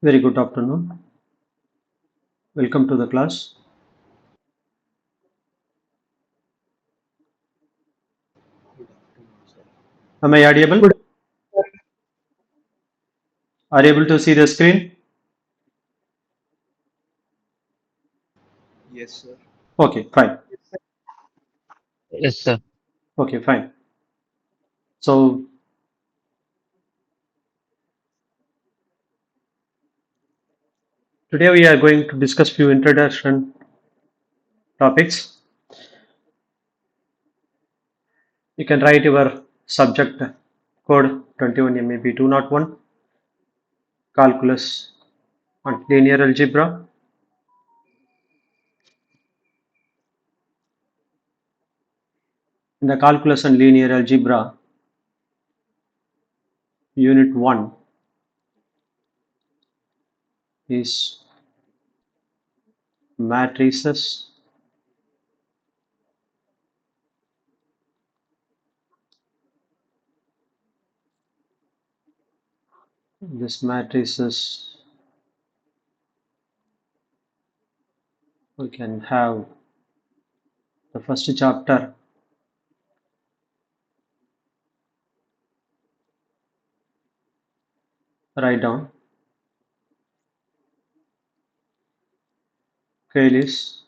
Very good afternoon. Welcome to the class. Am I audible? Good. Are you able to see the screen? Yes, sir. Okay, fine. Yes, sir. Okay, fine. So today we are going to discuss few introduction topics. You can write your subject code 21MAB101 calculus and linear algebra. In the calculus and linear algebra, unit 1 is matrices. This matrices we can have the first chapter. Write down Cayley's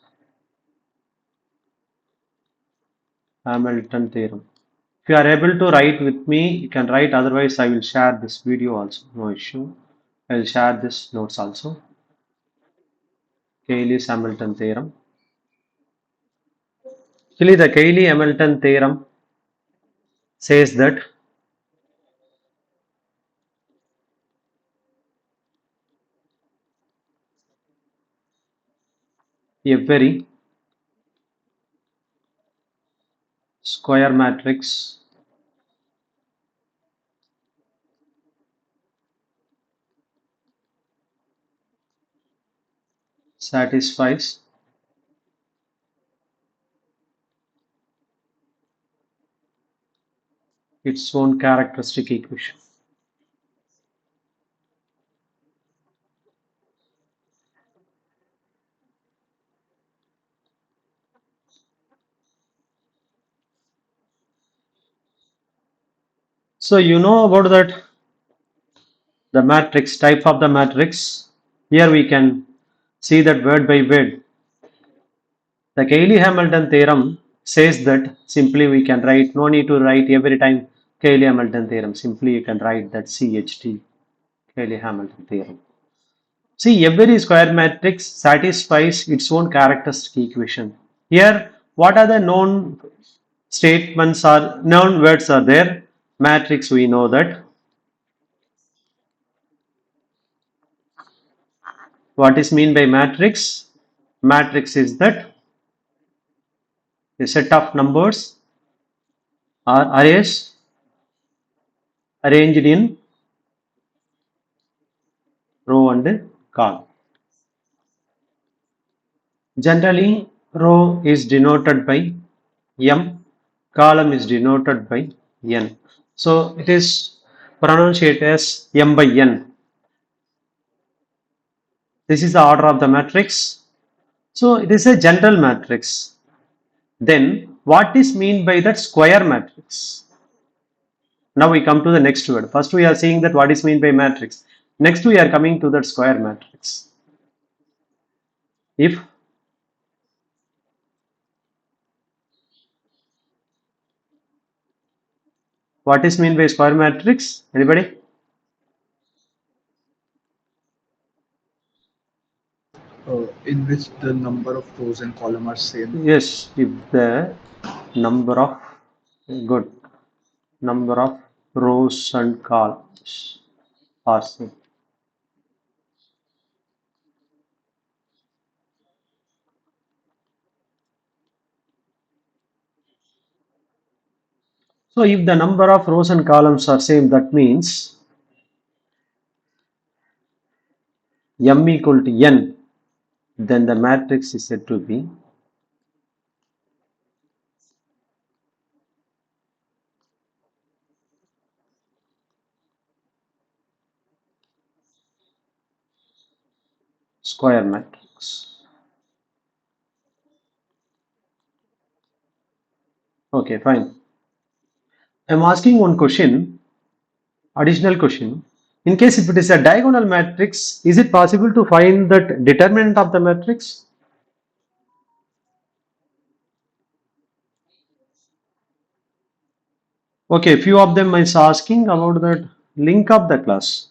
Hamilton theorem. If you are able to write with me, you can write. Otherwise, I will share this video also. No issue. I will share this notes also. Cayley's Hamilton theorem. Actually, the Cayley Hamilton theorem says that every square matrix satisfies its own characteristic equation. So you know about that the matrix type of the matrix. Here we can see that word by word. The Cayley-Hamilton theorem says that simply we can write, no need to write every time Cayley-Hamilton theorem, simply you can write that CHT, Cayley-Hamilton theorem. See, every square matrix satisfies its own characteristic equation. Here, what are the known statements or known words are there? Matrix, we know that. What is mean by matrix? Matrix is that a set of numbers or arrays arranged in row and column. Generally, row is denoted by M, column is denoted by N. So it is pronounced as M by N. This is the order of the matrix. So it is a general matrix. Then what is mean by that square matrix? Now we come to the next word. First we are seeing that what is mean by matrix. Next we are coming to that square matrix. If what is mean by square matrix? Anybody? In which the number of rows and column are same. Yes, if the number of good number of rows and columns are same. So if the number of rows and columns are same, that means m equal to n, then the matrix is said to be square matrix. Okay, fine. I'm asking one question, additional question. In case if it is a diagonal matrix, is it possible to find that determinant of the matrix? Okay, few of them is asking about that link of the class.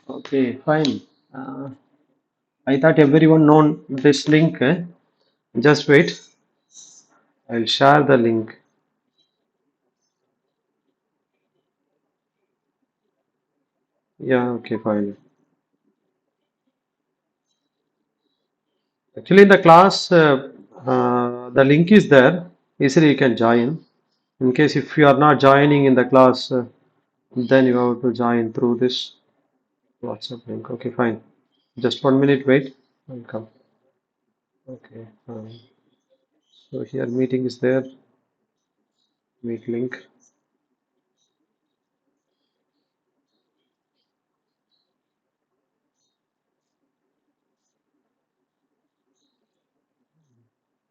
Okay, fine. I thought everyone known this link. Just wait. I'll share the link. Yeah, okay, fine. Actually, in the class, the link is there. Easily you can join. In case if you are not joining in the class, then you have to join through this WhatsApp link. Okay, fine. Just 1 minute wait. I'll come. Okay, fine. So here meeting is there. Meet link.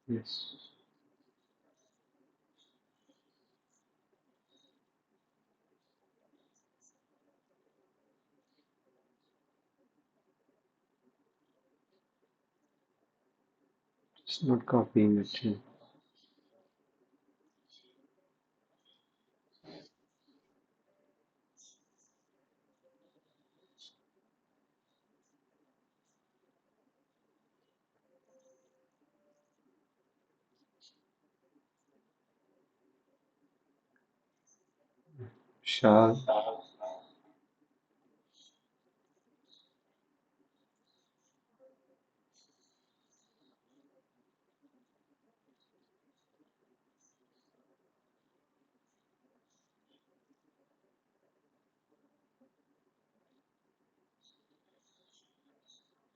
Yes. It's not copying it. Yeah. Sure.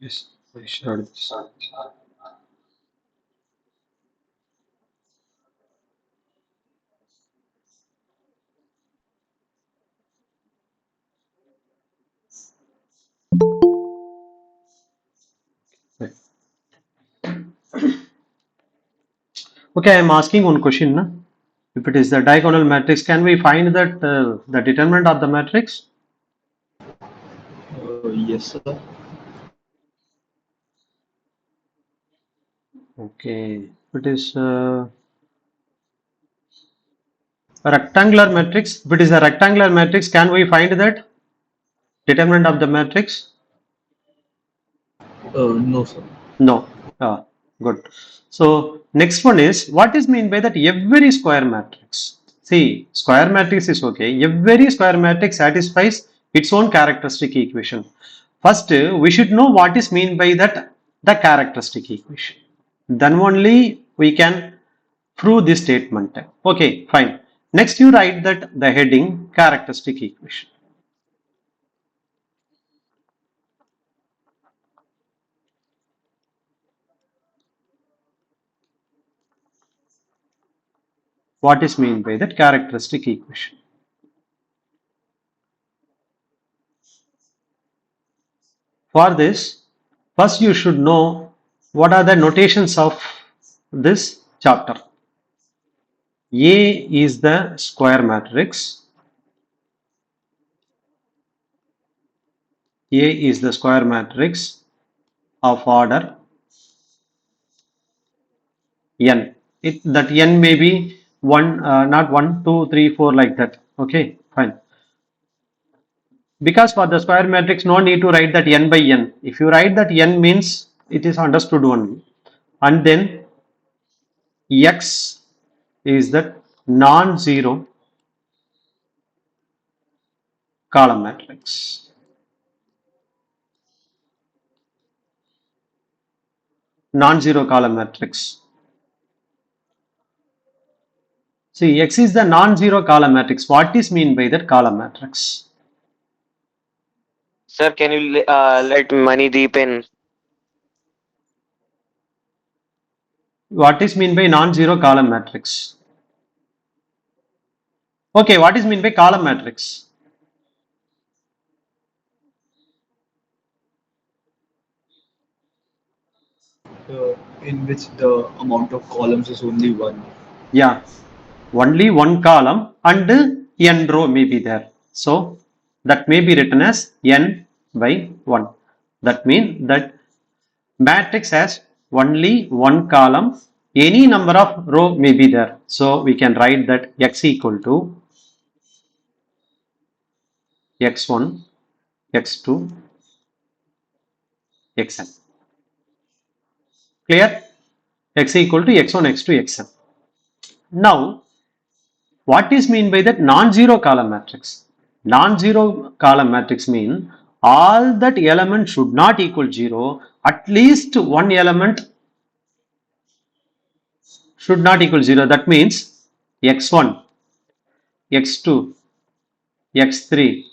Yes, I shared this. Right. Okay, I am asking one question. Na? If it is the diagonal matrix, can we find that the determinant of the matrix? Yes, sir. Okay, if it is a rectangular matrix, if it is a rectangular matrix, can we find that determinant of the matrix? No, sir. No. Ah, good. So next one is, what is mean by that every square matrix? See, square matrix is okay. Every square matrix satisfies its own characteristic equation. First, we should know what is mean by that the characteristic equation. Then only we can prove this statement. Okay, fine. Next, you write that the heading characteristic equation. What is mean by that characteristic equation? For this, first you should know what are the notations of this chapter. A is the square matrix. A is the square matrix of order n. That n may be one, not 1, 2, 3, 4 like that. Okay, fine. Because for the square matrix, no need to write that n by n. If you write that n means it is understood only. And then x is the non-zero column matrix. Non-zero column matrix. See, X is the non-zero column matrix. What is mean by that column matrix? Sir, can you let money deep in? What is mean by non-zero column matrix? Okay, what is mean by column matrix? in which the amount of columns is only one. Yeah, only one column and n row may be there. So that may be written as n by 1. That means that matrix has only one column, any number of row may be there. So we can write that x equal to x1, x2, xn. Clear? X equal to x1, x2, xn. Now, what is mean by that non-zero column matrix? Non-zero column matrix mean all that element should not equal 0, at least one element should not equal 0. That means x1, x2, x3,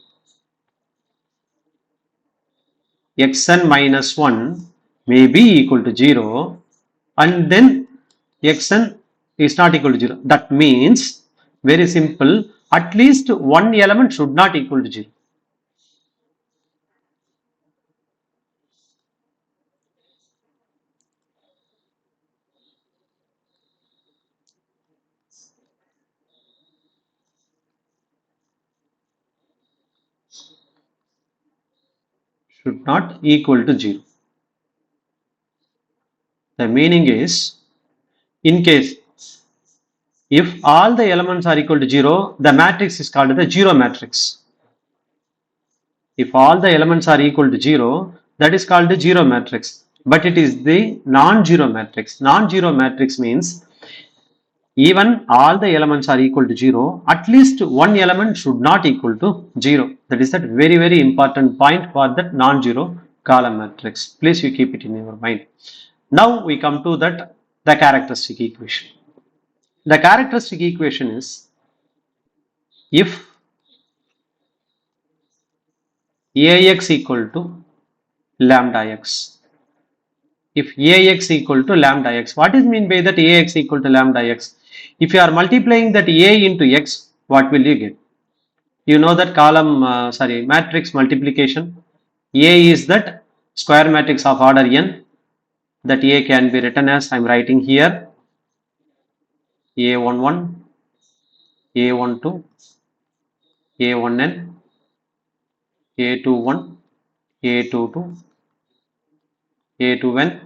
xn minus 1 may be equal to 0 and then xn is not equal to 0. That means, very simple, at least one element should not equal to 0. Should not equal to 0. The meaning is, in case if all the elements are equal to 0, the matrix is called the zero matrix. If all the elements are equal to 0, that is called the zero matrix. But it is the non-zero matrix. Non-zero matrix means even all the elements are equal to 0, at least one element should not equal to 0. That is that very important point for that non-zero column matrix. Please you keep it in your mind. Now we come to that the characteristic equation. The characteristic equation is, if Ax equal to lambda x. If Ax equal to lambda x, what is mean by that Ax equal to lambda x? If you are multiplying that A into x, what will you get? You know that column, matrix multiplication. A is that square matrix of order n. That A can be written as, I am writing here, A11, A12, A1n, A21, A22, A2n,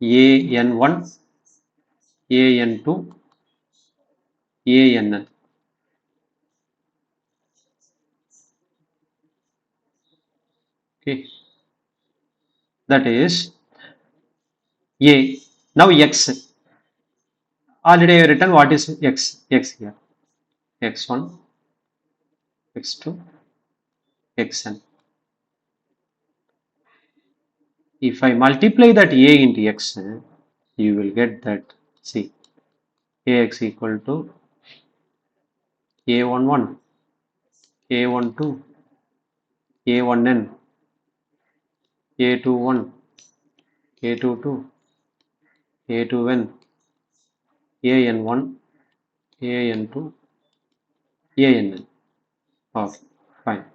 AN1, AN2, ANN. Okay, that is A. Now x. Already I have written what is x. X here. X1, x2, xn. If I multiply that A into x, you will get that, see, Ax equal to A11, A12, A1n, A21, A22, A2n, AN1, AN2, ANN. Okay, fine.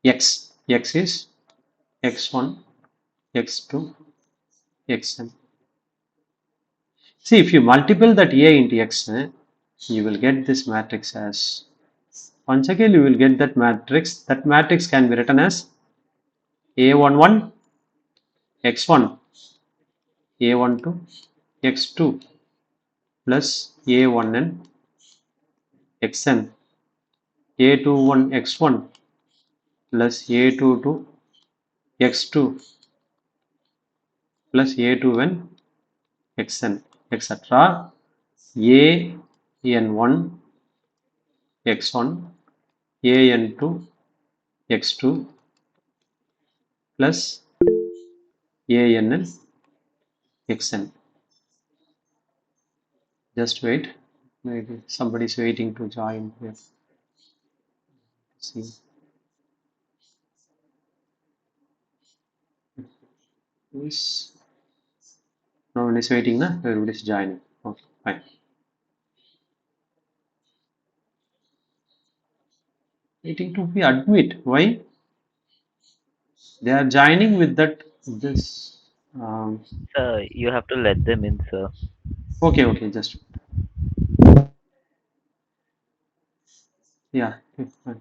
X is x1, x2, xn. See, if you multiply that A into x, you will get this matrix as, once again you will get that matrix. That matrix can be written as A11, x1, A12, x2 plus A1n, xn, A21, x1 plus A22, x2 plus A2n, xn, etc. AN1, x1, AN2, x2 plus ANN, xn. Just wait, maybe somebody is waiting to join here. See, yes, no one is waiting, na? Everybody is joining. Okay, fine. Waiting to be admit. Why? They are joining with that this. Sir, you have to let them in, sir. Okay, just yeah. Okay, fine.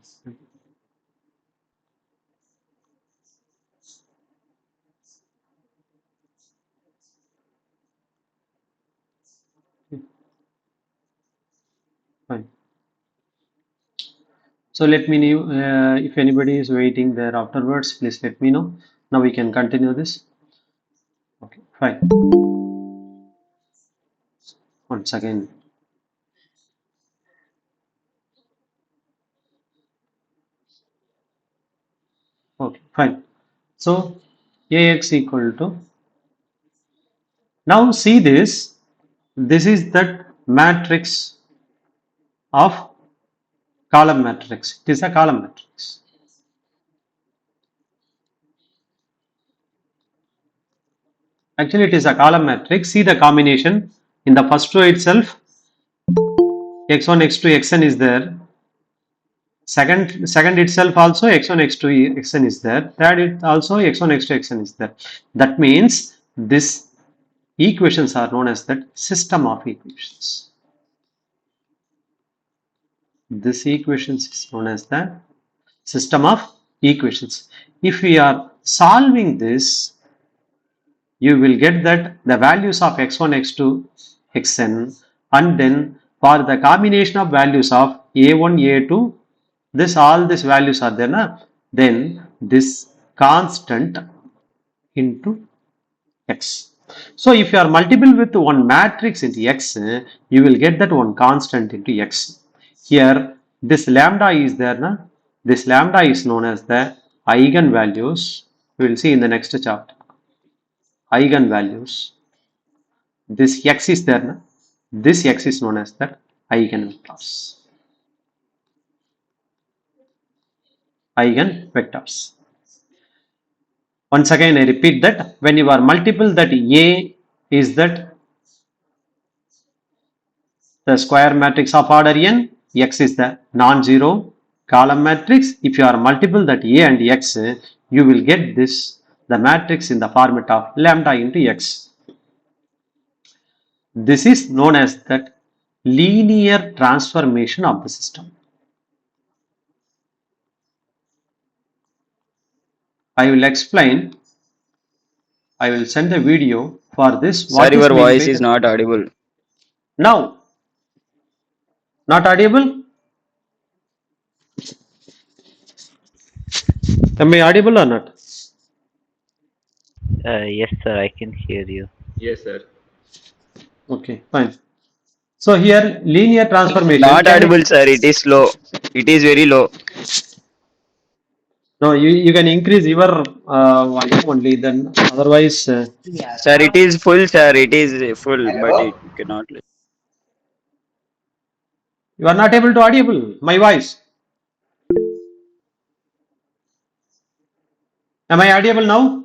Fine. So let me know if anybody is waiting there afterwards. Please let me know. Now we can continue this. Okay, fine. Once again. Okay, fine. So Ax equal to, now see this. This is that matrix of column matrix. It is a column matrix. Actually, it is a column matrix. See the combination in the first row itself. X1, X2, Xn is there. Second itself also X1, X2, Xn is there. Third it also X1, X2, Xn is there. That means this equations are known as that system of equations. This equations is known as the system of equations. If we are solving this, you will get that the values of x1, x2, xn, and then for the combination of values of a1, a2, this all these values are there, na? Then this constant into x. So if you are multiple with one matrix into x, you will get that one constant into x. Here this lambda is there, na? This lambda is known as the eigenvalues. We will see in the next chapter. Eigenvalues. This x is there, na? This x is known as the eigenvectors. Eigenvectors. Once again I repeat that when you are multiple, that A is that the square matrix of order n, x is the non-zero column matrix. If you are multiple that A and x, you will get this, the matrix in the format of lambda into x. This is known as that linear transformation of the system. I will explain. I will send a video for this. Sir, What is your meant voice by is the, not audible. now not audible? Am I audible or not? Yes, sir, I can hear you. Yes, sir. Okay, fine. So here linear transformation, Not can audible, it, sir. It is low. It is very low. no, you can increase your volume only, then otherwise Sir, it is full, sir. It is full, but it cannot. you are not able to audible my voice. Am I audible now?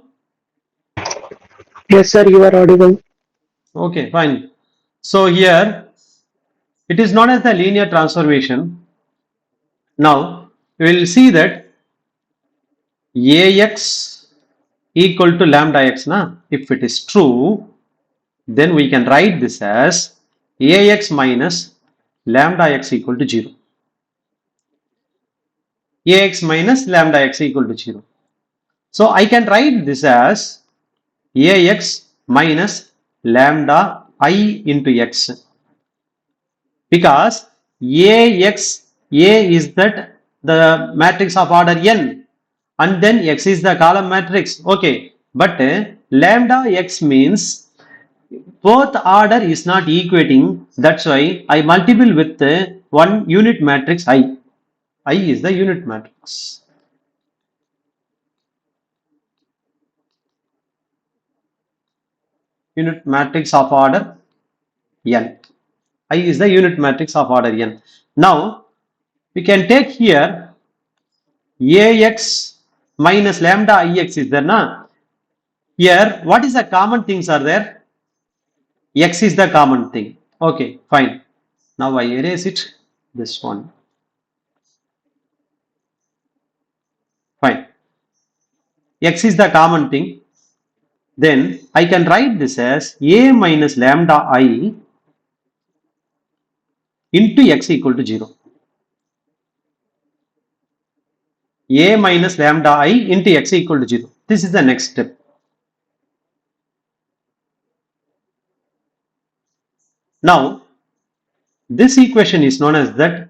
Yes, sir, you are audible. Okay, fine. So here it is known as the linear transformation. Now we will see that Ax equal to lambda x, na? If it is true, then we can write this as Ax minus lambda x equal to 0. Ax minus lambda x equal to 0. So I can write this as Ax minus lambda I into x, because A is that the matrix of order n, and then x is the column matrix. Okay, but lambda x means both order is not equating. That's why I multiple with one unit matrix I. I is the unit matrix. Unit matrix of order n. I is the unit matrix of order n. Now we can take here Ax minus lambda Ix is there, na? Here what is the common things are there? X is the common thing. Okay, fine. Now I erase it. This one. Fine. x is the common thing, then I can write this as a minus lambda I into x equal to 0. A minus lambda I into x equal to 0. This is the next step. Now, this equation is known as that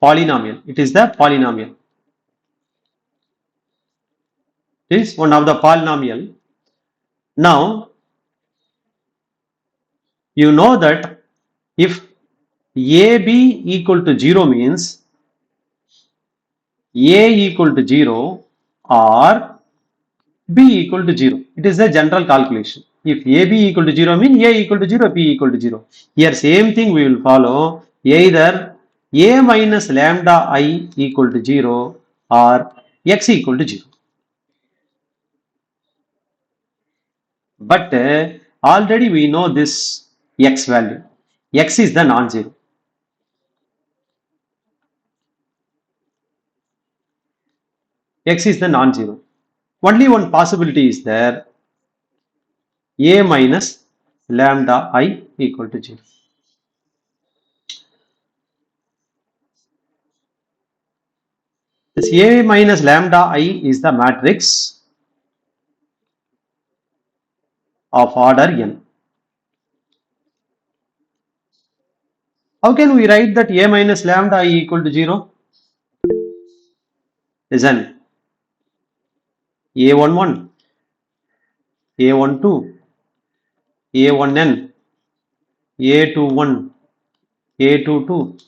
polynomial. It is the polynomial. It is one of the polynomial. Now, you know that if AB equal to 0 means A equal to 0 or B equal to 0. It is a general calculation. If AB equal to 0 means A equal to 0, B equal to 0. Here same thing we will follow, either A minus lambda I equal to 0 or x equal to 0. But already we know this x value. X is the non-zero. X is the non-zero. Only one possibility is there, A minus lambda I equal to 0. This A minus lambda I is the matrix of order n. How can we write that A minus lambda I equal to 0? Listen, A11, A12, A1n, A21, A22,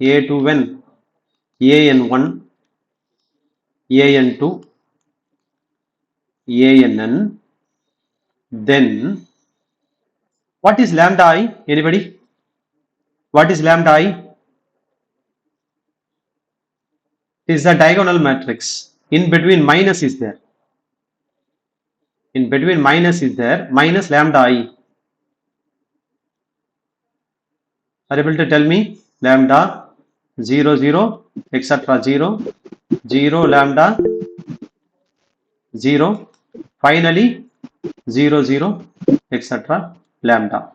A2n, AN1, AN2, ANN. Then what is lambda I? Anybody? What is lambda I? It is the diagonal matrix. In between minus is there. In between minus is there, minus lambda I. Are able to tell me? Lambda 0, 0, etc. 0, 0, lambda 0, finally 0, 0, etc. lambda.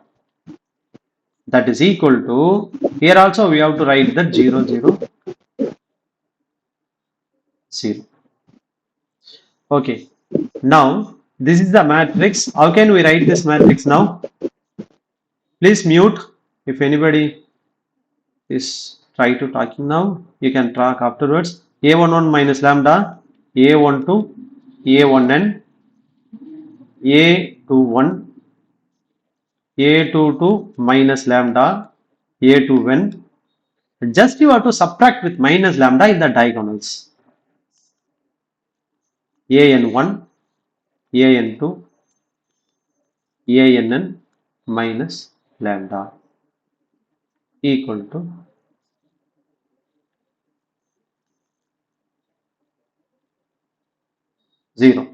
That is equal to, here also we have to write that 0, 0, 0. Okay. Now, this is the matrix. How can we write this matrix now? Please mute. If anybody is try to talking now, you can talk afterwards. A11 minus lambda, A12, A1n, A21, A22 minus lambda, A2n. Just you have to subtract with minus lambda in the diagonals. AN1, AN2, ANN minus lambda equal to 0.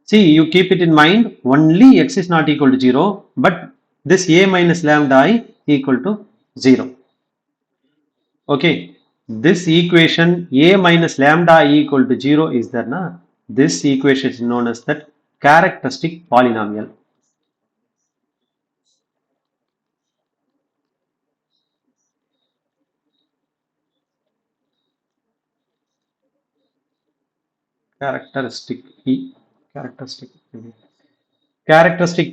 See, you keep it in mind, only x is not equal to 0, but this A minus lambda I equal to 0. Okay, this equation A minus lambda I equal to 0 is there, na? This equation is known as that characteristic polynomial. Characteristic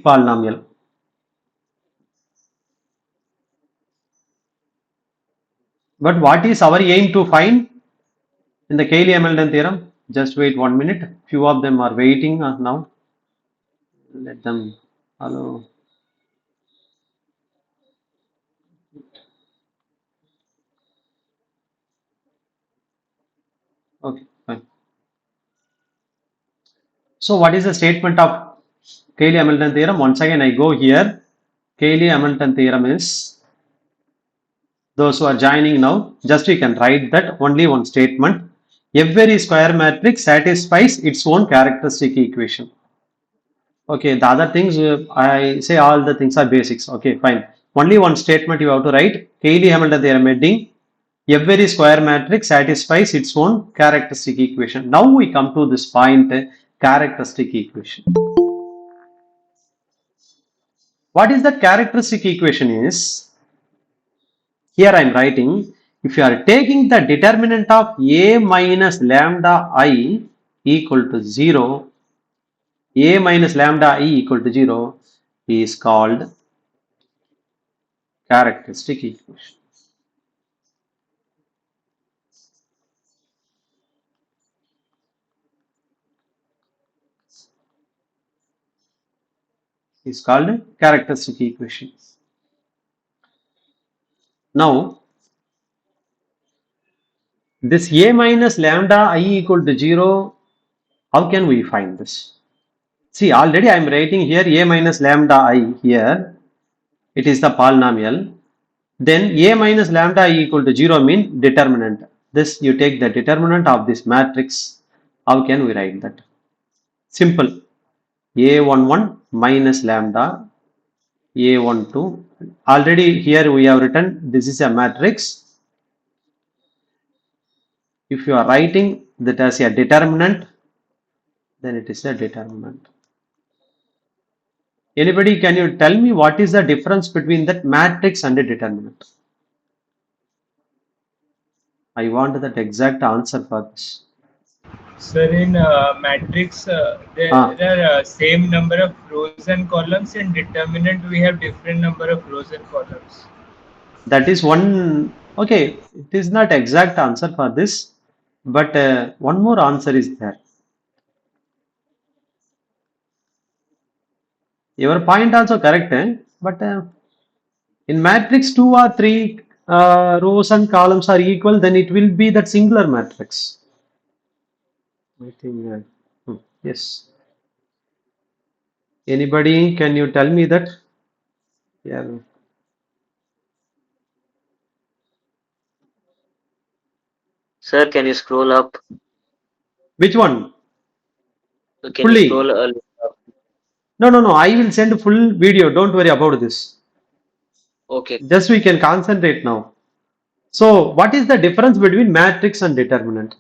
polynomial. But what is our aim to find in the Cayley-Hamilton theorem? Just wait 1 minute. Few of them are waiting now. Let them allow. Okay, fine. So what is the statement of Cayley-Hamilton theorem? Once again I go here. Cayley-Hamilton theorem is, those who are joining now, just you can write that only one statement. Every square matrix satisfies its own characteristic equation. Okay, the other things I say all the things are basics. Okay, fine. Only one statement you have to write. Cayley-Hamilton theorem heading. Every square matrix satisfies its own characteristic equation. Now we come to this point, characteristic equation. What is that characteristic equation is? Here I am writing, if you are taking the determinant of A minus lambda I equal to 0, A minus lambda I equal to 0 is called characteristic equation. Is called characteristic equation. Now, this A minus lambda I equal to 0, how can we find this? See, already I am writing here A minus lambda I here. It is the polynomial. Then A minus lambda I equal to 0 mean determinant. This you take the determinant of this matrix. How can we write that? Simple. A11 minus lambda A12. Already here we have written this is a matrix. If you are writing that as a determinant, then it is a determinant. Anybody, can you tell me what is the difference between that matrix and a determinant? I want that exact answer for this. Sir, in matrix, there are same number of rows and columns. In determinant, we have different number of rows and columns. That is one. Okay, it is not exact answer for this, but one more answer is there. Your point also correct, but in matrix 2 or 3 rows and columns are equal, then it will be that singular matrix. I think yes. Anybody, can you tell me that? Yeah. Sir, can you scroll up? Which one? Can Fully? you scroll a little up? No. I will send full video. Don't worry about this. Okay. Just we can concentrate now. So, what is the difference between matrix and determinant?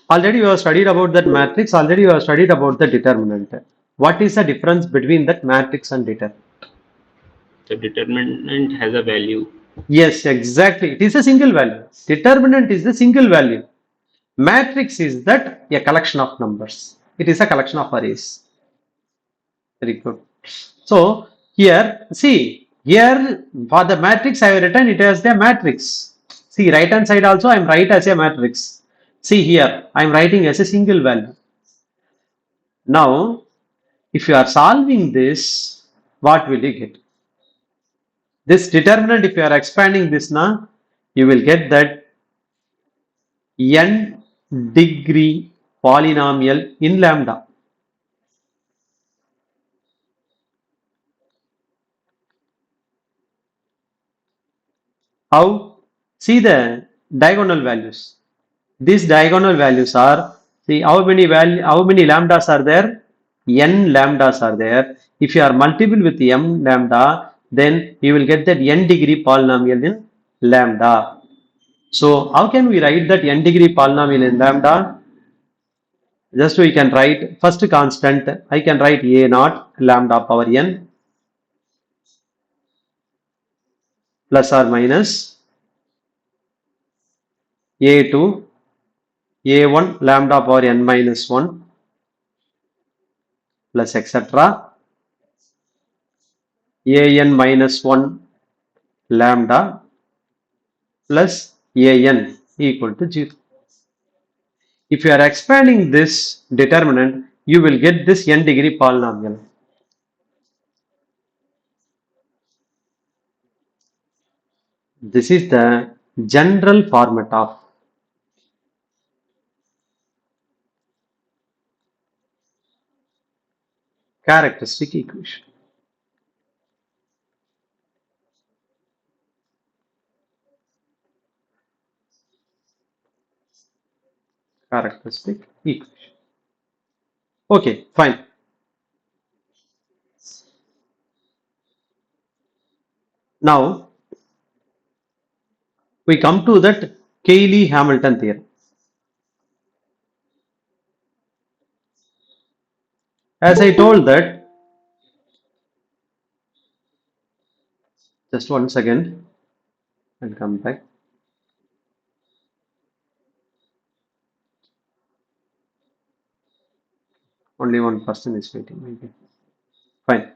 Already you have studied about that matrix. Already you have studied about the determinant. What is the difference between that matrix and determinant? The determinant has a value. Yes, exactly. It is a single value. Determinant is the single value. Matrix is that a collection of numbers. It is a collection of arrays. Very good. So here, see, here for the matrix I have written it as the matrix. See, right hand side also I am write as a matrix. See here, I am writing as a single value. Now, if you are solving this, what will you get? This determinant, if you are expanding this now, you will get that n degree polynomial in lambda. How? See the diagonal values. These diagonal values are, see how many lambdas are there? N lambdas are there. If you are multiple with m lambda, then you will get that n degree polynomial in lambda. So how can we write that n degree polynomial in lambda? Just we can write first constant. I can write a naught lambda power n plus or minus a2 a1 lambda power n minus 1 plus etc. an minus 1 lambda plus an equal to 0. If you are expanding this determinant, you will get this n degree polynomial. This is the general format of characteristic equation. Characteristic equation. Okay, fine. Now we come to that Cayley-Hamilton theorem. As I told that, just 1 second, I'll come back. Only one person is waiting. Maybe. Fine.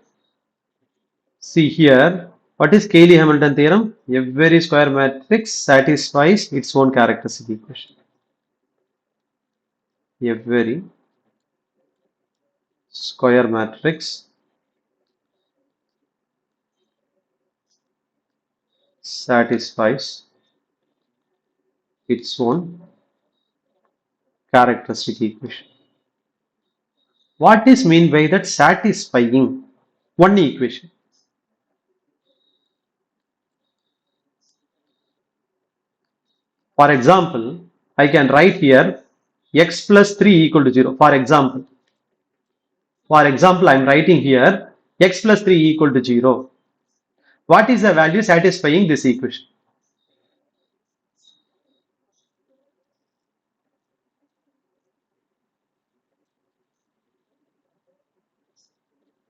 See here, what is Cayley-Hamilton theorem? Every square matrix satisfies its own characteristic equation. Every square matrix satisfies its own characteristic equation. What is mean by that satisfying one equation? For example, I can write here x plus 3 equal to 0. For example, I am writing here x plus 3 equal to 0. What is the value satisfying this equation?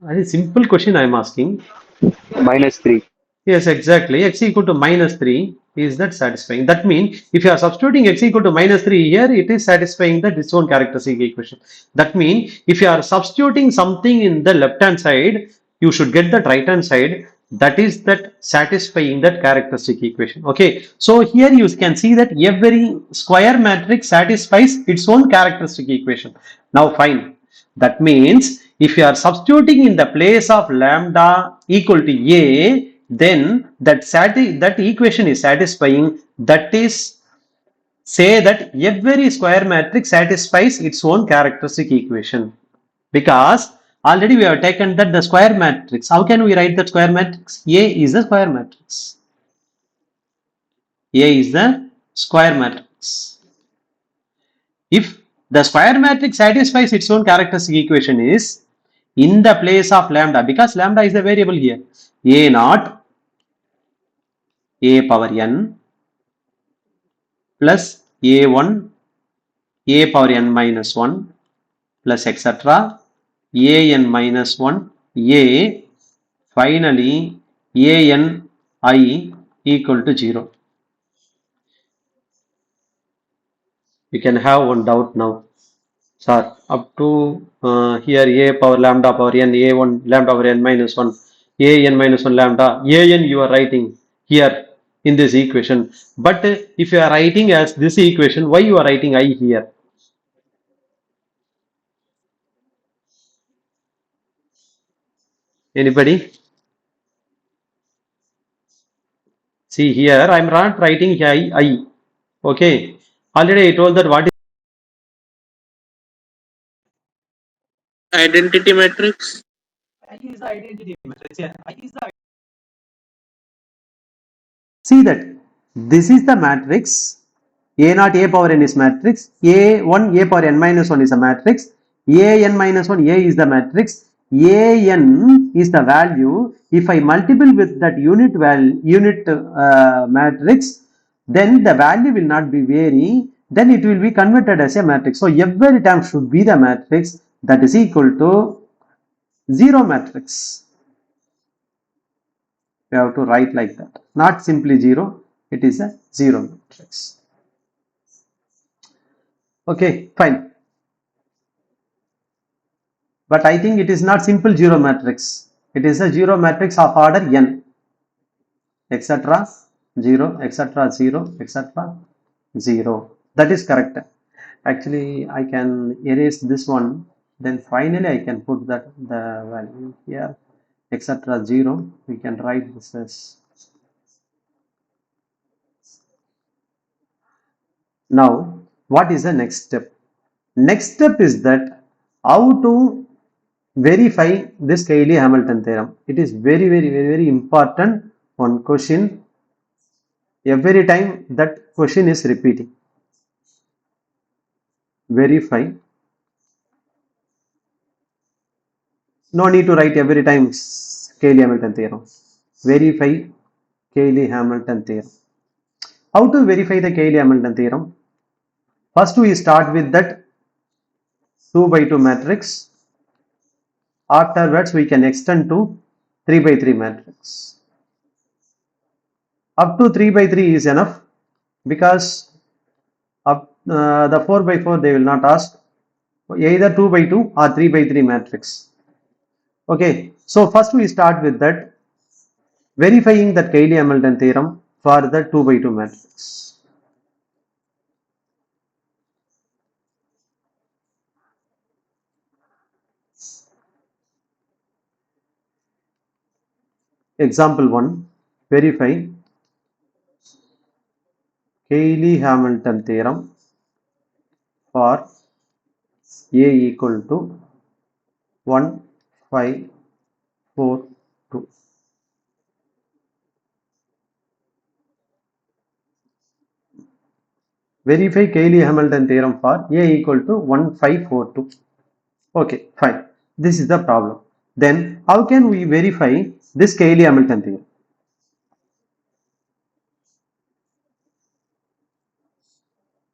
That is a simple question I am asking. -3. Yes, exactly. X equal to -3 is that satisfying. That means if you are substituting x equal to -3 here, it is satisfying that its own characteristic equation. That means if you are substituting something in the left hand side, you should get that right hand side. That is that satisfying that characteristic equation. Okay. So here you can see that every square matrix satisfies its own characteristic equation. Now fine. That means if you are substituting in the place of lambda equal to a, then that equation is satisfying. That is, say that every square matrix satisfies its own characteristic equation, because already we have taken that the square matrix. How can we write that square matrix? A is the square matrix. A is the square matrix. If the square matrix satisfies its own characteristic equation is in the place of lambda, because lambda is the variable here, a naught a power n plus a1 a power n minus 1 plus etc. a n minus 1 a finally a n I equal to 0. You can have one doubt now. Sir, up to here a power lambda power n a1 lambda power n minus 1 a n minus 1 lambda a n you are writing here in this equation, but if you are writing as this equation, why you are writing I here? Anybody? See here I am not writing here I. Okay, already I told that what is Identity matrix. I is the identity matrix. Yeah, I is the. See that this is the matrix. A naught a power n is matrix. A1 a power n minus 1 is a matrix. A n minus 1 a is the matrix. A n is the value. If I multiple with that unit matrix, then the value will not be vary. Then it will be converted as a matrix. So every term should be the matrix that is equal to 0 matrix. We have to write like that, not simply 0, it is a 0 matrix. Okay, fine. But I think it is not simple 0 matrix, it is a 0 matrix of order n, etc. 0, etc. 0, etc. 0. That is correct. Actually, I can erase this one, then finally I can put that the value here, etc. 0. We can write this as. Now, what is the next step? Next step is that how to verify this Cayley-Hamilton theorem. It is very important one question. Every time that question is repeating. Verify. No need to write every time Cayley-Hamilton theorem. Verify Cayley-Hamilton theorem. How to verify the Cayley-Hamilton theorem? First we start with that 2 by 2 matrix. Afterwards we can extend to 3 by 3 matrix. Up to 3 by 3 is enough, because the 4 by 4 they will not ask, either 2 by 2 or 3 by 3 matrix. Okay, so first we start with that, verifying that Cayley-Hamilton theorem for the 2 by 2 matrix. Example 1, verify Cayley-Hamilton theorem for A equal to 1, 5, 4, 2. Verify Cayley-Hamilton theorem for A equal to 1, 5, 4, 2. Okay, fine. This is the problem. Then how can we verify this Cayley-Hamilton theorem?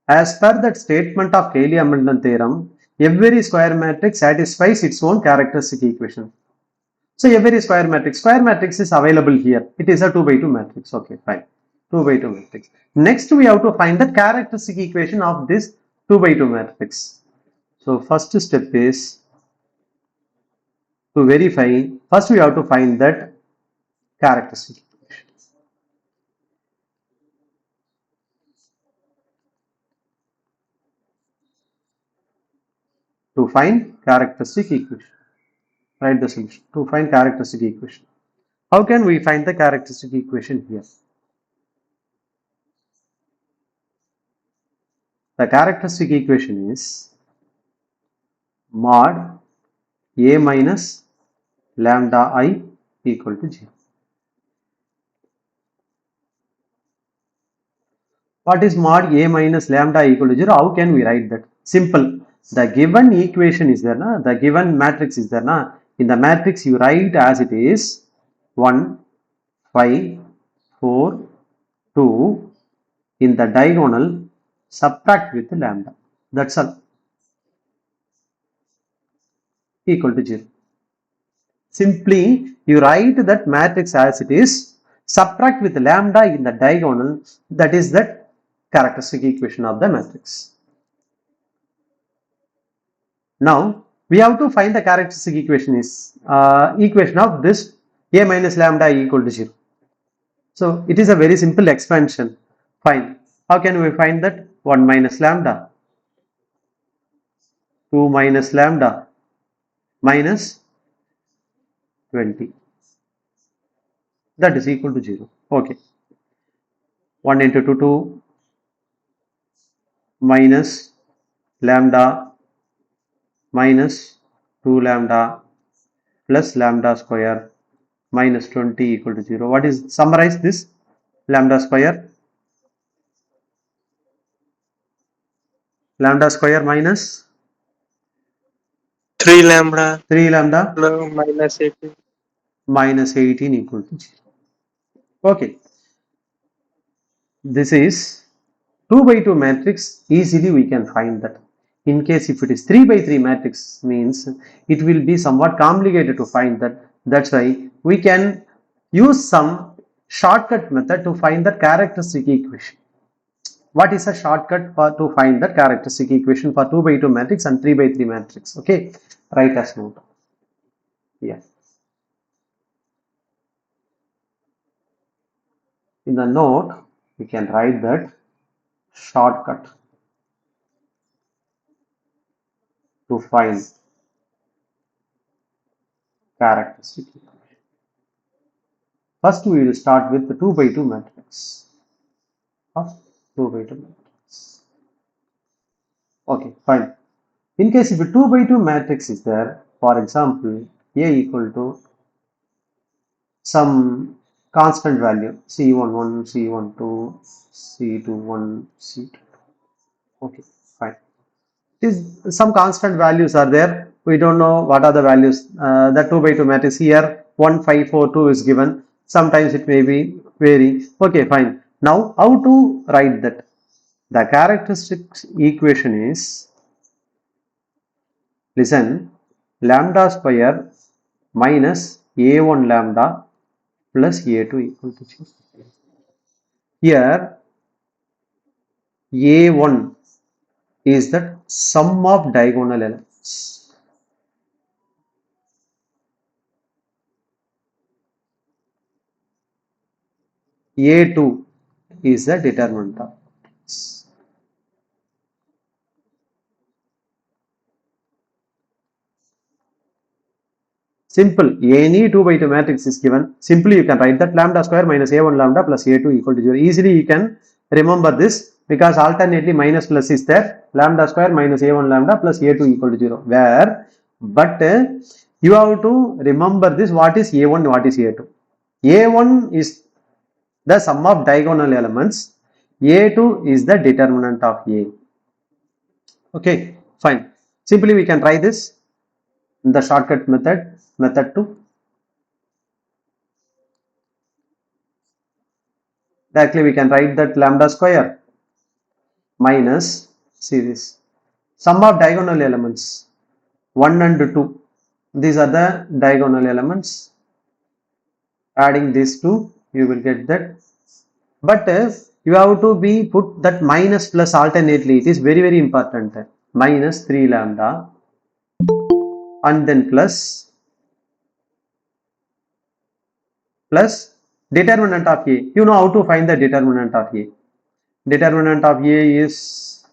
As per that statement of Cayley-Hamilton theorem, every square matrix satisfies its own characteristic equation. So every square matrix is available here. It is a 2 by 2 matrix. Okay, fine. 2 by 2 matrix. Next we have to find the characteristic equation of this 2 by 2 matrix. So first step is to verify. First we have to find that characteristic equation. To find characteristic equation, write the solution. To find characteristic equation. How can we find the characteristic equation here? The characteristic equation is mod A minus lambda I equal to 0. What is mod A minus lambda equal to 0? How can we write that? Simple. The given equation is there, na? The given matrix is there. Na? In the matrix you write as it is 1, 5, 4, 2. In the diagonal subtract with lambda. That's all. Equal to 0. Simply you write that matrix as it is, subtract with lambda in the diagonal, that is that characteristic equation of the matrix. Now we have to find the characteristic equation is equation of this A minus lambda equal to 0. So it is a very simple expansion. Fine. How can we find that? 1 minus lambda, 2 minus lambda, minus 20. That is equal to 0. Okay. 1 into 2 minus lambda minus 2 lambda plus lambda square minus 20 equal to 0. What is, summarize this? Lambda square minus 3 lambda 3 lambda minus 18. minus 18 equal to 0. Okay. This is 2 by 2 matrix. Easily we can find that. In case if it is 3 by 3 matrix, means it will be somewhat complicated to find that. That's why we can use some shortcut method to find the characteristic equation. What is a shortcut to find the characteristic equation for 2 by 2 matrix and 3 by 3 matrix? Okay, write as note. Yeah. In the note, we can write that shortcut to find characteristic equation. First, we will start with the 2 by 2 matrix. Of 2 by 2 matrix. Okay, fine. In case if a 2 by 2 matrix is there, for example, A equal to some constant value, C11, C12, C21, C22. Okay, fine. Some constant values are there. We don't know what are the values. The 2 by 2 matrix here, 1, 5, 4, 2 is given. Sometimes it may be Vary. Okay, fine. Now, how to write that? The characteristics equation is, listen, lambda square minus a1 lambda plus a2 equal to 0. Here, a1 is the sum of diagonal elements. A2 is the determinant of matrix. Simple. Any 2 by 2 matrix is given. Simply you can write that lambda square minus a1 lambda plus a2 equal to 0. Easily you can remember this because alternately minus plus is there. Lambda square minus a1 lambda plus a2 equal to 0. Where? But you have to remember this. What is a1? What is a2? A1 is the sum of diagonal elements. A2 is the determinant of A. Okay, fine. Simply we can try this in the shortcut method 2. Directly we can write that lambda square minus, see this, sum of diagonal elements 1 and 2. These are the diagonal elements. Adding these two, you will get that. But you have to be put that minus plus alternately. It is very important. Minus 3 lambda and then plus determinant of A. You know how to find the determinant of A. Determinant of A is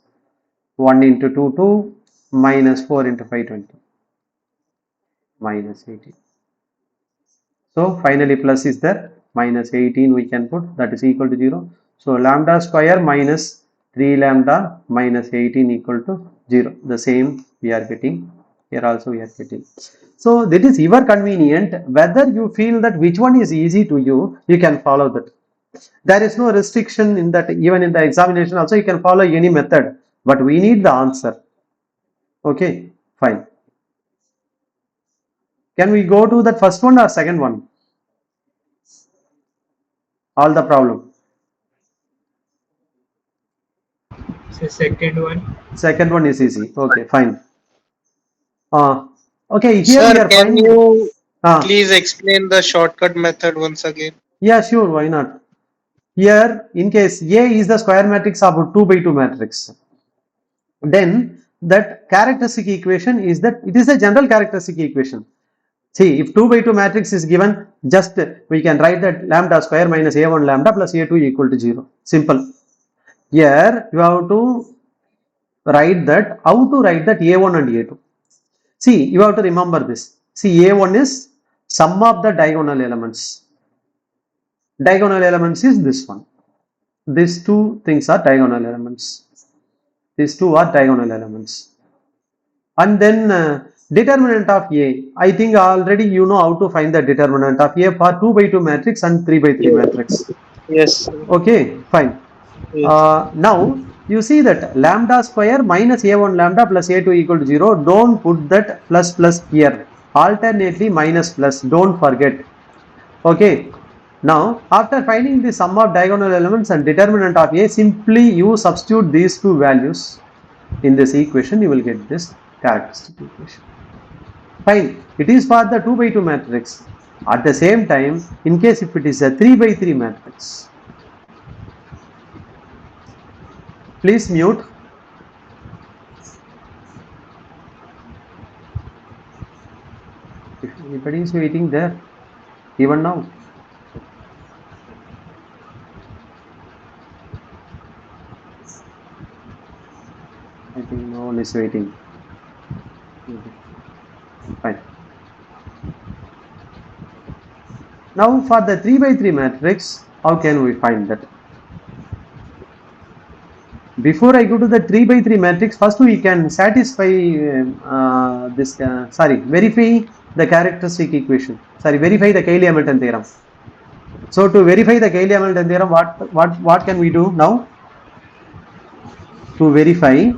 1 into 2, 2 minus 4 into 5, 20 minus 18. So finally plus is there, minus 18 we can put, that is equal to 0. So lambda square minus 3 lambda minus 18 equal to 0. The same we are getting, here also we are getting. So that is your convenient, whether you feel that which one is easy to you, you can follow that. There is no restriction in that, even in the examination also you can follow any method, but we need the answer. Okay, fine. Can we go to that first one or second one? All the problem. So second one. Second one is easy. Okay, fine. Okay, here Sir, we are can finding. you please explain the shortcut method once again? Yeah, sure. Why not? Here, in case A is the square matrix of a 2 by 2 matrix, then that characteristic equation is that it is a general characteristic equation. See, if 2 by 2 matrix is given, just we can write that lambda square minus a1 lambda plus a2 equal to 0. Simple. Here you have to write that, how to write that a1 and a2. See, you have to remember this. See, a1 is sum of the diagonal elements. Diagonal elements is this one. These two things are diagonal elements. These two are diagonal elements. And then determinant of A. I think already you know how to find the determinant of A for 2 by 2 matrix and 3 by 3 matrix. Yes. Okay, fine. Yes. Now you see that lambda square minus a1 lambda plus a2 equal to 0. Don't put that plus here. Alternately minus plus. Don't forget. Okay. Now after finding the sum of diagonal elements and determinant of A, simply you substitute these two values in this equation. You will get this characteristic equation. Fine. It is for the 2 by 2 matrix. At the same time, in case if it is a 3 by 3 matrix, please mute. If anybody is waiting there, even now. I think no one is waiting. Okay. Fine. Now for the 3 by 3 matrix, how can we find that? Before I go to the 3 by 3 matrix, first we can satisfy verify the characteristic equation. Verify the Cayley-Hamilton theorem. So to verify the Cayley-Hamilton theorem, what can we do now? To verify,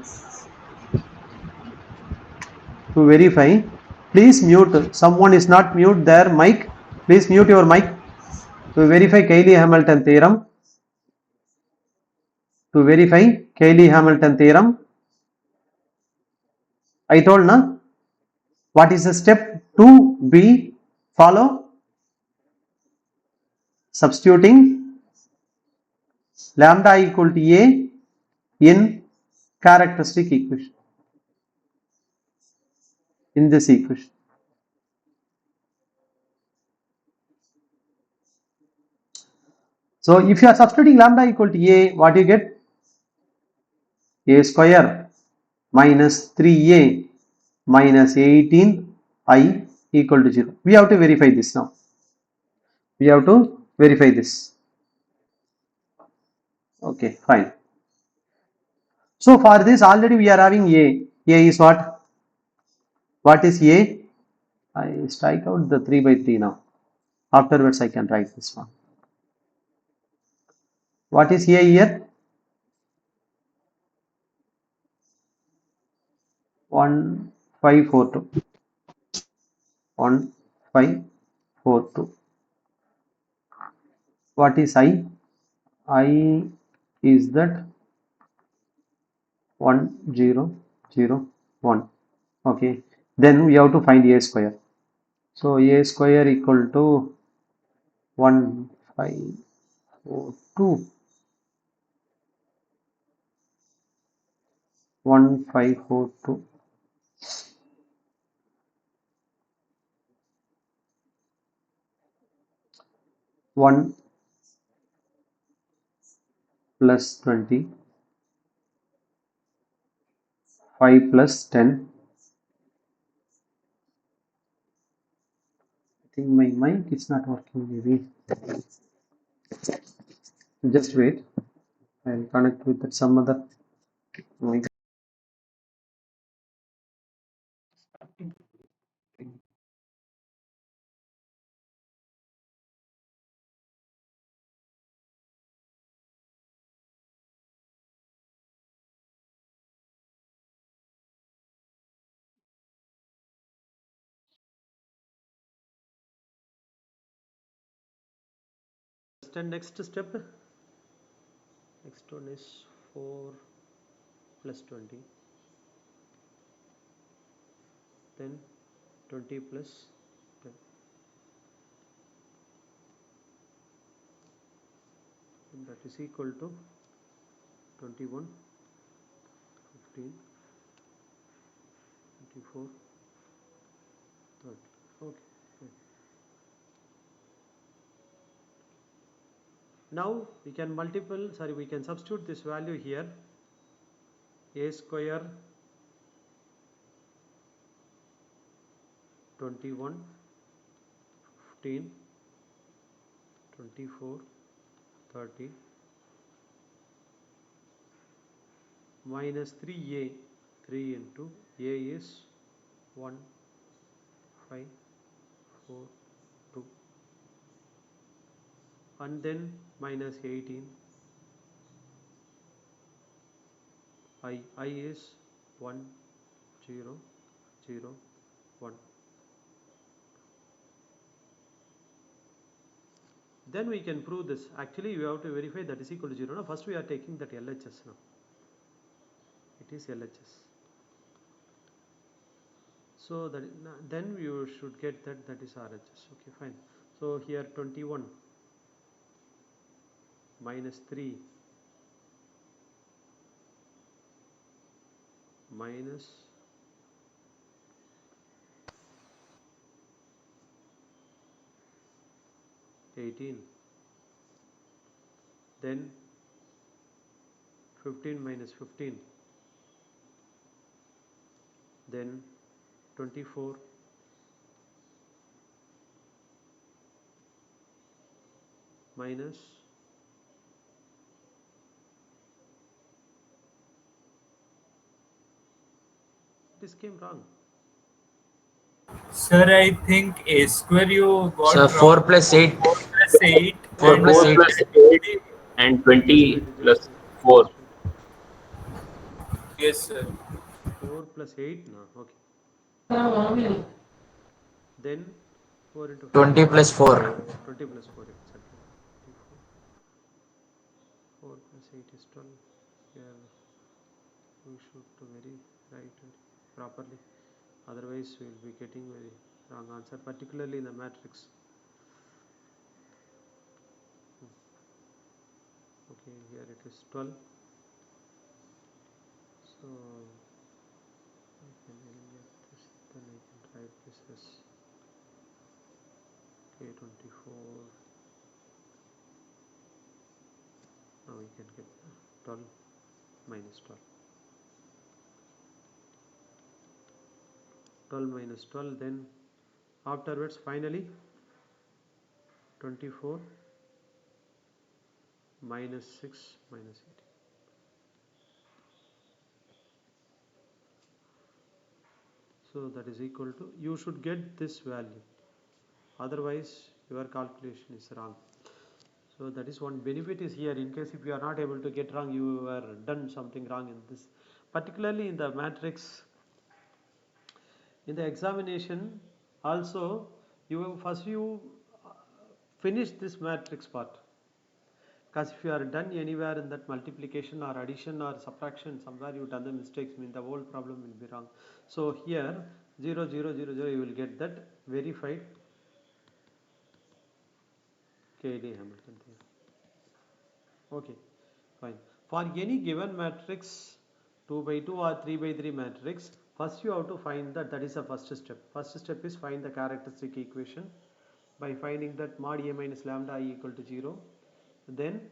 please mute. Someone is not mute their mic. Please mute your mic. To verify Cayley-Hamilton theorem, I told na, what is the step 2b follow? Substituting lambda equal to a in characteristic equation, in this equation. So if you are substituting lambda equal to a, what do you get? A square minus 3a minus 18i equal to 0. We have to verify this now. We have to verify this. Okay, fine. So for this already we are having a. A is what? What is a? I strike out the 3 by 3 now. Afterwards I can write this one. What is a here? 1542. 1542. What is I? I is that 1001. Okay, then we have to find a square. So a square equal to 1542. 1542. 1 plus 20, 5 plus 10. I think my mic is not working, maybe. Just wait. I'll connect with some other mic. Next step. Next one is 4 plus 20. Then 20 plus 10. And that is equal to 21, 15, 24, 30. Okay. Now we can substitute this value here. A square 21, 15, 24, 30 minus 3a. 3 into a is 1, 5, 4, 2, and then minus 18. I is 1, 0, 0, 1. Then we can prove this. Actually, we have to verify that is equal to 0. Now, first we are taking that LHS now. It is LHS. So that then you should get that is RHS. Okay, fine. So here 21 minus 3 minus 18, then 15 minus 15, then 24 minus this came wrong. Sir, I think a square you got So wrong. 4 plus 8. 4 plus 8. 4 and plus 4 8. plus 8 and 20 plus 4. Yes, sir. 4 plus 8, no, okay. Then 4 into 5. 20 plus 4. 20 plus 4, exactly. 4 plus 8 is 12. Here we should very write it properly, otherwise we will be getting very wrong answer, particularly in the matrix. Okay, here it is 12, so I can eliminate this, then I can write this as K24. Now we can get 12 minus 12. 12 minus 12, then afterwards finally 24 minus 6 minus 8. So that is equal to, you should get this value, otherwise your calculation is wrong. So that is one benefit is here. In case if you are not able to get wrong, you are done something wrong in this, particularly in the matrix. In the examination also, you first finish this matrix part, because if you are done anywhere in that multiplication or addition or subtraction, somewhere you done the mistakes, mean the whole problem will be wrong. So here 0 0 0 0 you will get that verified Cayley Hamilton theorem. Okay, fine. For any given matrix 2 by 2 or 3 by 3 matrix, first you have to find that is the first step. First step is find the characteristic equation by finding that mod A minus lambda I equal to 0, then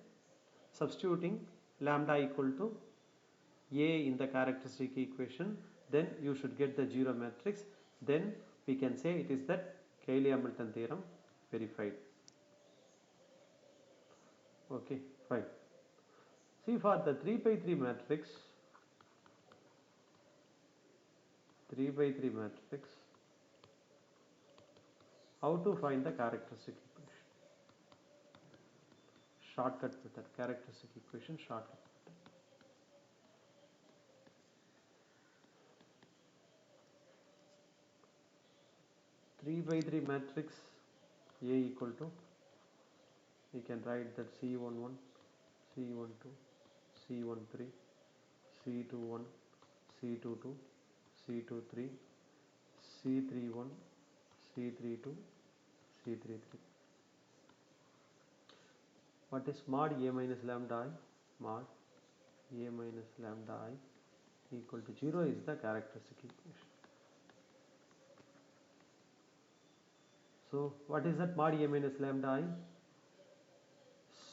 substituting lambda equal to A in the characteristic equation, then you should get the 0 matrix. Then we can say it is that Cayley Hamilton theorem verified. Okay, fine. See, for the 3 by 3 matrix, 3 by 3 matrix, how to find the characteristic equation? Shortcut method, characteristic equation shortcut method. Three by three matrix A equal to, we can write that C11, C12, C13, C21, C22, C23, C31, C32, C33. What is mod A minus lambda I? Mod A minus lambda I equal to 0 is the characteristic equation. So what is that mod A minus lambda I?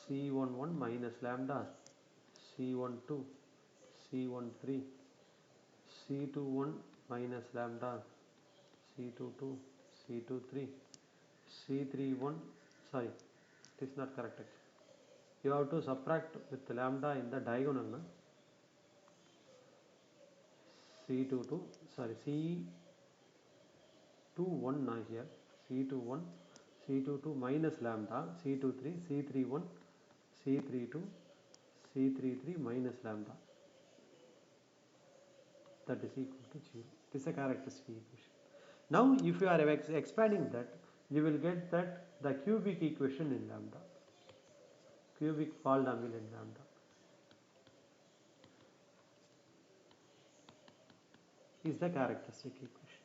C11 minus lambda, C12, C13, C21 minus lambda, C22, C23, C31, sorry, it is not correct actually. You have to subtract with lambda in the diagonal, na? C22, sorry, C21 na here, C21, C22 minus lambda, C23, C31, C32, C33 minus lambda, that is equal to 0. This is a characteristic equation. Now if you are expanding that, you will get that the cubic equation in lambda, cubic polynomial in lambda is the characteristic equation.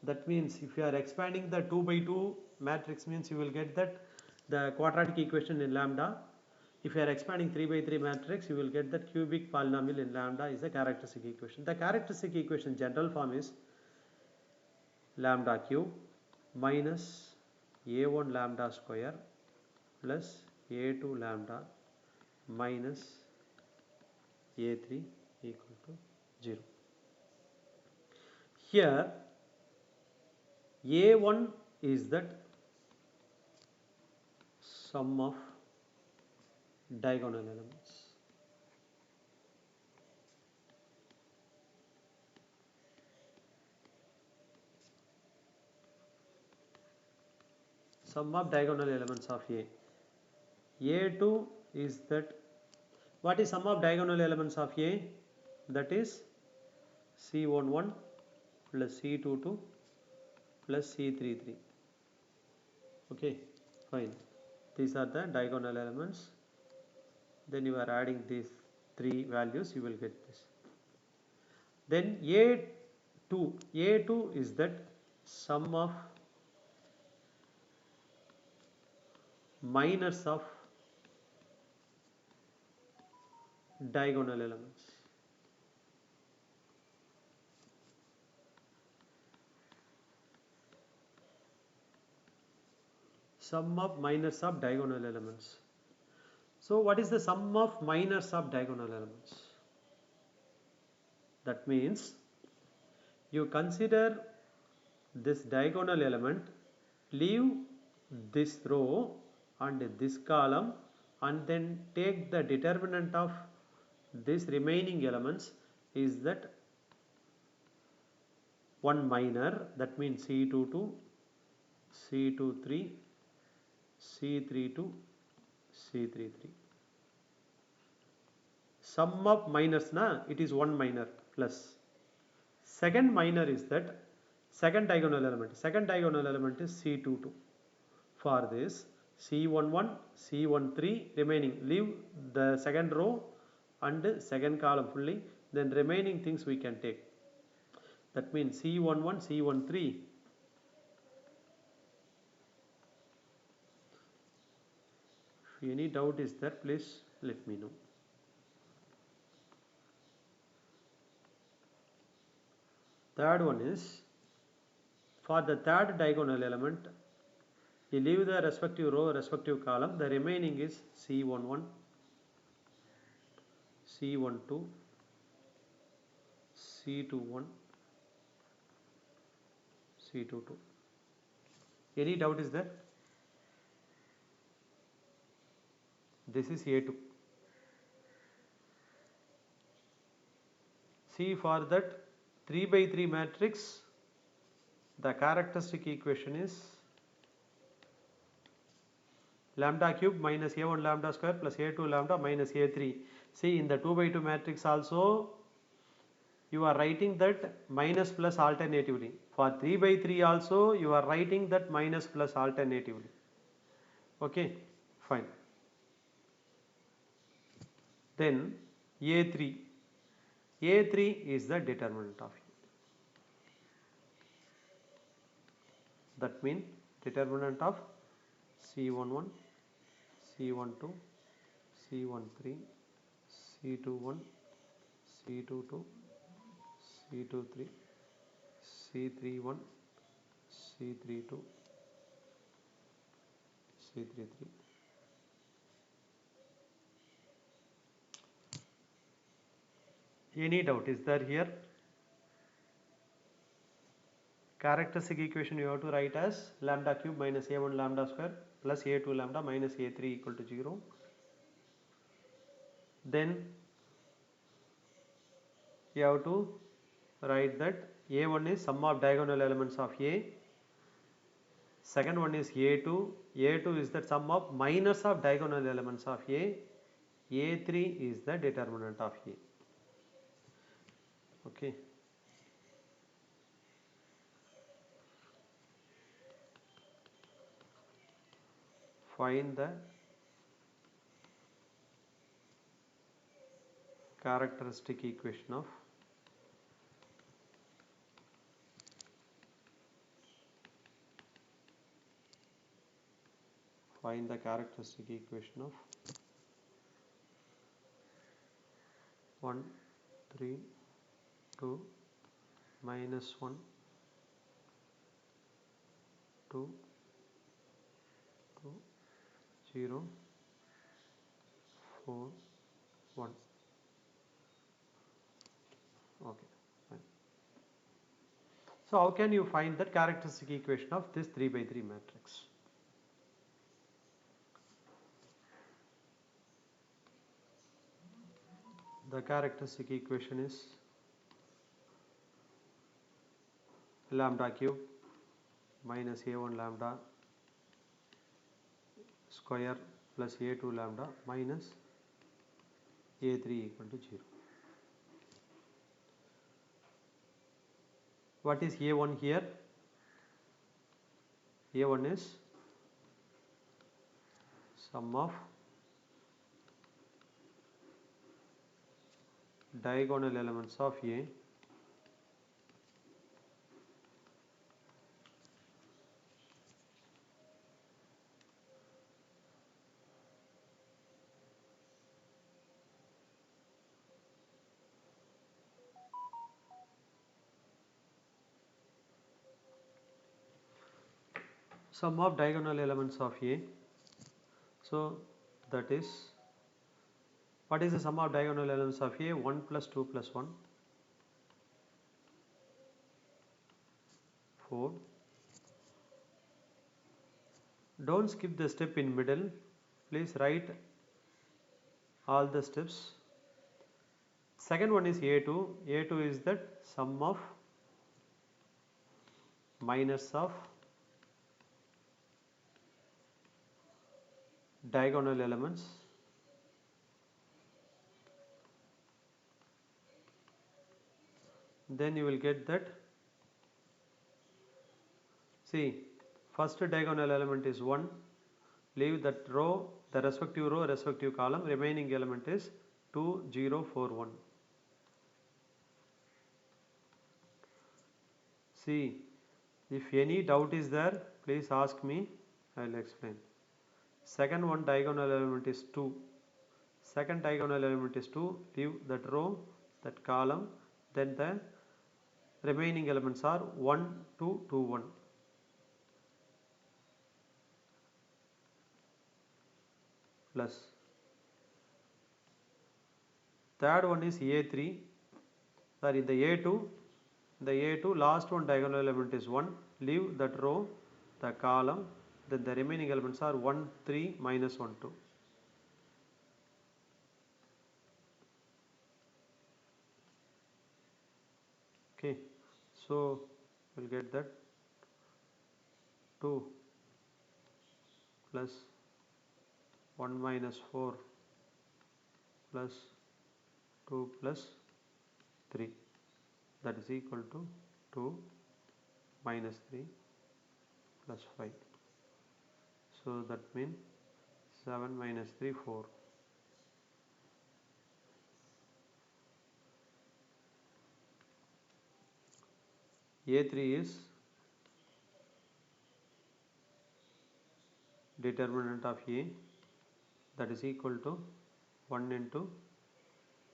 That means if you are expanding the 2 by 2 matrix, means you will get that the quadratic equation in lambda. If you are expanding 3 by 3 matrix, you will get that cubic polynomial in lambda is the characteristic equation. The characteristic equation general form is lambda cube minus a1 lambda square plus a2 lambda minus a3 equal to 0. Here a1 is that sum of diagonal elements. Sum of diagonal elements of A. A2 is that, what is sum of diagonal elements of A? That is C11 plus C22 plus C33. Okay, fine. These are the diagonal elements then you are adding these three values, you will get this. Then A2 is that sum of minors of diagonal elements. Sum of minors of diagonal elements. So what is the sum of minors of diagonal elements? That means you consider this diagonal element, leave this row and this column, and then take the determinant of this remaining elements is that one minor, that means C22, C23, C32, C33. Sum of minors it is one minor plus. Second minor is that second diagonal element. Second diagonal element is C22. For this C11, C13 remaining, leave the second row and second column fully, then remaining things we can take. That means C11, C13. If any doubt is there, please let me know. Third one is, for the third diagonal element, you leave the respective row, respective column, the remaining is C11, C12, C21, C22. Any doubt is there? This is A2. See, for that 3 by 3 matrix, the characteristic equation is lambda cube minus A1 lambda square plus A2 lambda minus A3. See, in the 2 by 2 matrix also, you are writing that minus plus alternatively. For 3 by 3 also, you are writing that minus plus alternatively. Okay, fine. Then A3. A3 is the determinant of it. That means determinant of C11, C12, C13, C21, C22, C23, C31, C32, C33. Any doubt is there here? Characteristic equation you have to write as lambda cube minus A1 lambda square plus A2 lambda minus A3 equal to 0. Then you have to write that A1 is sum of diagonal elements of A. Second one is A2. A2 is the sum of minors of diagonal elements of A. A3 is the determinant of A. Okay. Find the characteristic equation of find the characteristic equation of 1, 3, 2, minus 1, 2, 2, 0, 4, 1. Okay, fine. So how can you find that characteristic equation of this 3 by 3 matrix? The characteristic equation is lambda cube minus A1 lambda square plus A2 lambda minus A3 equal to 0. What is A1 here? A1 is sum of diagonal elements of A. Sum of diagonal elements of A. So that is, what is the sum of diagonal elements of A? 1 plus 2 plus 1, 4. Don't skip the step in middle. Please write all the steps. Second one is A2. A2 is that sum of minus of diagonal elements. Then you will get that, see, first diagonal element is 1, leave that row, the respective row, respective column, remaining element is 2, 0, 4, 1. See, if any doubt is there, please ask me, I will explain. Second one diagonal element is 2. Second diagonal element is 2, leave that row, that column, then the remaining elements are 1, 2, 2, 1. Plus. Third one is A3, sorry, the A2 last one diagonal element is 1, leave that row, the column, then the remaining elements are 1, 3, minus 1, 2. Okay, so we'll get that 2 plus 1 minus 4 plus 2 plus 3, that is equal to 2 minus 3 plus 5. So that means 7 minus 3, 4. A3 is determinant of A, that is equal to 1 into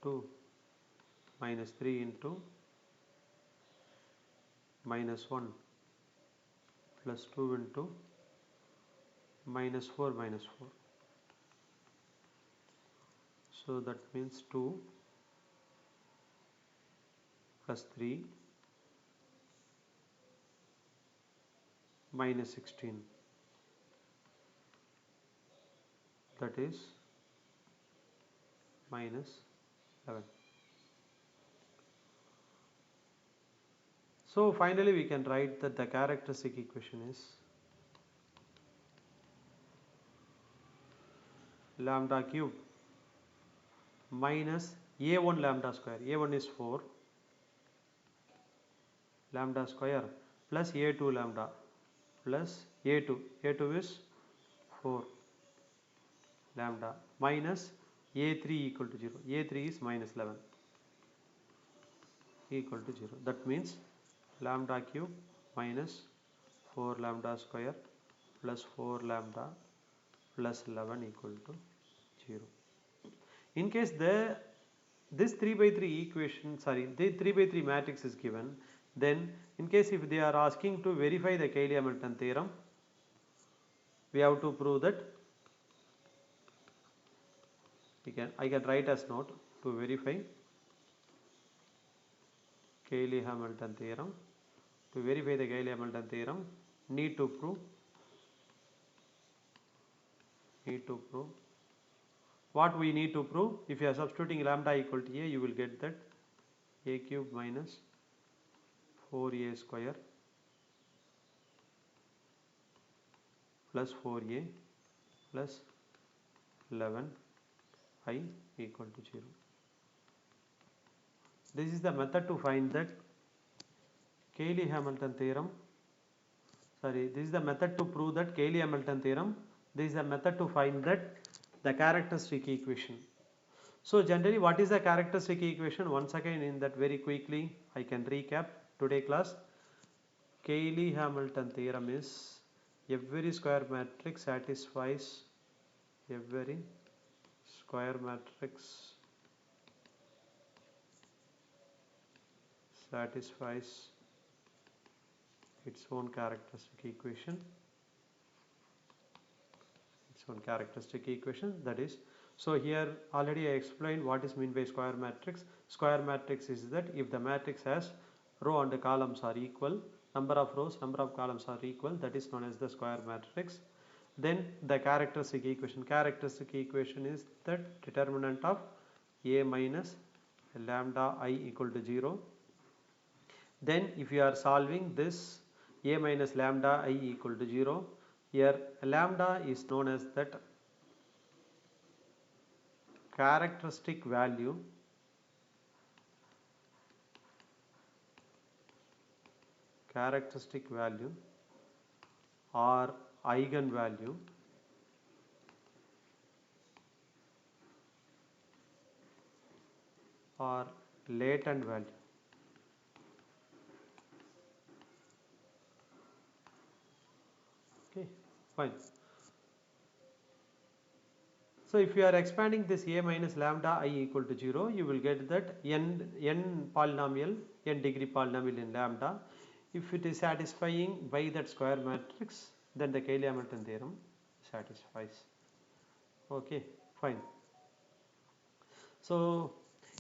2 minus 3 into minus 1 plus 2 into minus 4 minus 4. So that means 2 plus 3 minus 16, that is minus 11. So finally we can write that the characteristic equation is lambda cube minus a1 lambda square, a1 is 4 lambda square plus a2 lambda plus a2 is 4 lambda minus a3 equal to 0, a3 is minus 11 equal to 0. That means lambda cube minus 4 lambda square plus 4 lambda plus 11 equal to 0. In case this 3 by 3 equation, sorry, the 3 by 3 matrix is given, then in case if they are asking to verify the Cayley-Hamilton theorem, we have to prove that I can write as note to verify Cayley-Hamilton theorem. To verify the Cayley-Hamilton theorem, need to prove what we need to prove. If you are substituting lambda equal to a, you will get that a cube minus 4a square plus 4a plus 11i equal to 0. This is the method to find that Cayley-Hamilton theorem. Sorry, this is the method to prove that Cayley-Hamilton theorem. This is the method to find that the characteristic equation. So generally what is the characteristic equation? Once again in that very quickly I can recap today class. Cayley-Hamilton theorem is every square matrix satisfies every square matrix satisfies its own characteristic equation. That is, so here already I explained what is meant by square matrix. Square matrix is that if the matrix has row and columns are equal, number of rows, number of columns are equal, that is known as the square matrix. Then the characteristic equation is that determinant of A minus lambda I equal to 0. Then if you are solving this A minus lambda I equal to 0, here lambda is known as that characteristic value or eigenvalue or latent value. Okay, fine. So if you are expanding this A minus lambda I equal to 0, you will get that n polynomial, n degree polynomial in lambda. If it is satisfying by that square matrix, then the Cayley-Hamilton theorem satisfies. Okay, fine. So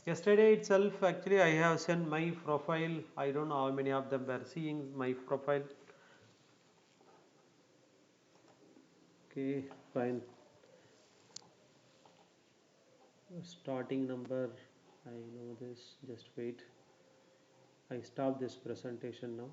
yesterday itself actually I have sent my profile. I don't know how many of them were seeing my profile. Okay, fine. Starting number, I know this, just wait. I stop this presentation now.